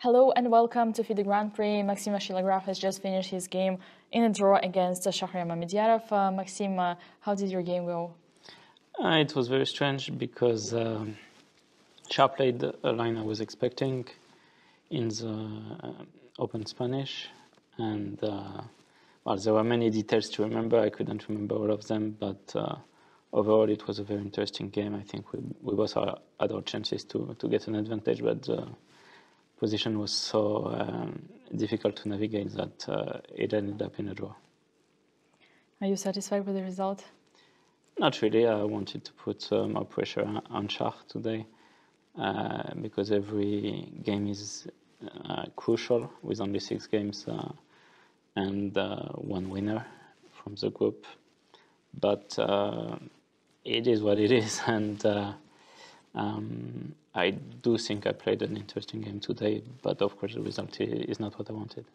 Hello and welcome to FIDE Grand Prix. Maxime Vachier-Lagrave has just finished his game in a draw against Shakhriyar Mamedyarov. Maxime, how did your game go? It was very strange because Shakh played a line I was expecting in the Open Spanish, and well, there were many details to remember. I couldn't remember all of them, but overall it was a very interesting game. I think we both had our chances to get an advantage, but the position was so difficult to navigate that it ended up in a draw. Are you satisfied with the result? Not really. I wanted to put more pressure on Shakh today because every game is crucial with only 6 games and one winner from the group. But it is what it is, and I do think I played an interesting game today, but of course the result is not what I wanted.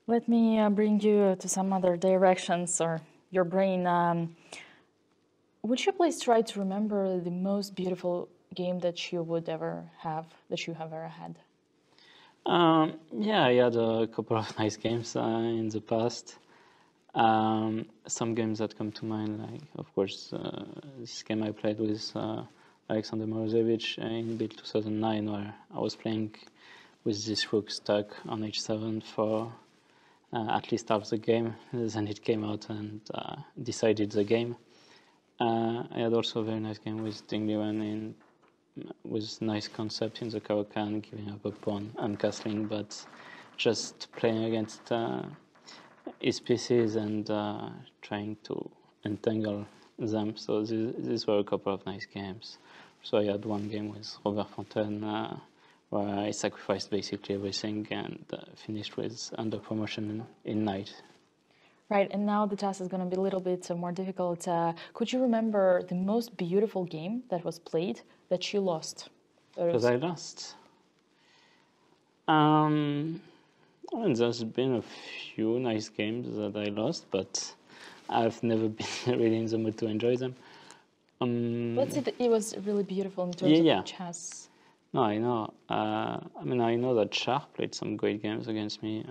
Let me bring you to some other directions or your brain. Would you please try to remember the most beautiful game that you would ever have, that you have ever had? Yeah, I had a couple of nice games in the past. Some games that come to mind, like, of course, this game I played with Alexander Morozevich in Build 2009, where I was playing with this rook stuck on h7 for at least half the game. Then it came out and decided the game. I had also a very nice game with Ding Liren with nice concept in the Caro-Kann, giving up a pawn and castling, but just playing against his pieces and trying to entangle them. So these were a couple of nice games. So I had one game with Robert Fontaine where I sacrificed basically everything and finished with under promotion in knight. Right, and now the task is going to be a little bit more difficult. Could you remember the most beautiful game that was played that you lost? That I lost? I mean, there's been a few nice games that I lost, but I've never been really in the mood to enjoy them. Let's say that it was really beautiful in terms of chess. No, I know. I mean, I know that Shakh played some great games against me.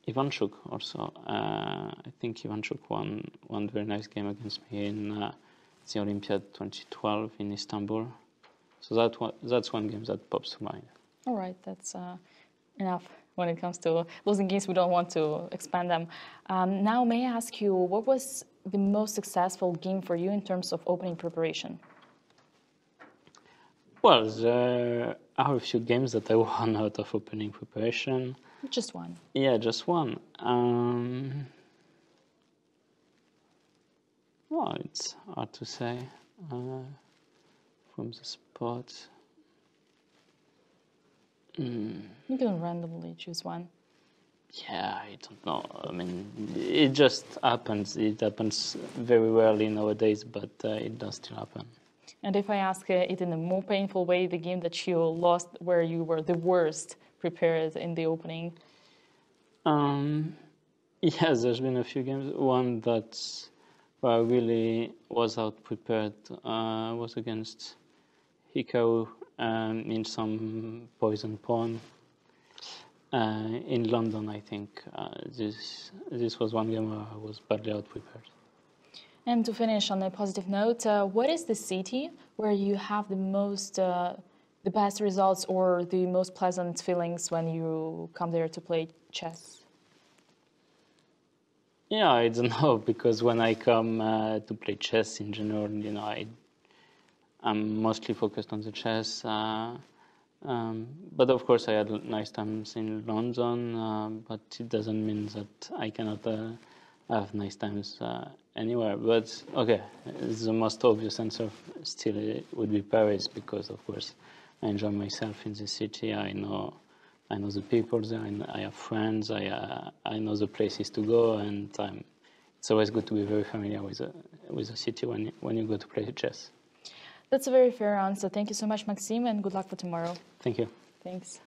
Ivanchuk also. I think Ivanchuk won one very nice game against me in the Olympiad 2012 in Istanbul. So that's one game that pops to mind. All right, that's enough when it comes to losing games. We don't want to expand them. Now, may I ask you, what was the most successful game for you in terms of opening preparation? Well, there are a few games that I won out of opening preparation. Just one. Yeah, just one. Well, it's hard to say from the spot. You can randomly choose one. Yeah, I don't know. I mean, it just happens. It happens very rarely nowadays, but it does still happen. And if I ask it in a more painful way, the game that you lost where you were the worst prepared in the opening? Yes, there's been a few games. One that where I really was out prepared was against Hikaru in some poison pawn in London, I think. This was one game where I was badly out prepared. And to finish on a positive note, what is the city where you have the best results or the most pleasant feelings when you come there to play chess? Yeah, I don't know, because when I come to play chess in general, you know, I'm mostly focused on the chess. But of course I had nice times in London, but it doesn't mean that I cannot have nice times anywhere. But okay, the most obvious answer still would be Paris, because of course I enjoy myself in the city. I know the people there, I have friends, I know the places to go, and it's always good to be very familiar with the city when you go to play chess. That's a very fair answer. Thank you so much, Maxime, and good luck for tomorrow. Thank you. Thanks.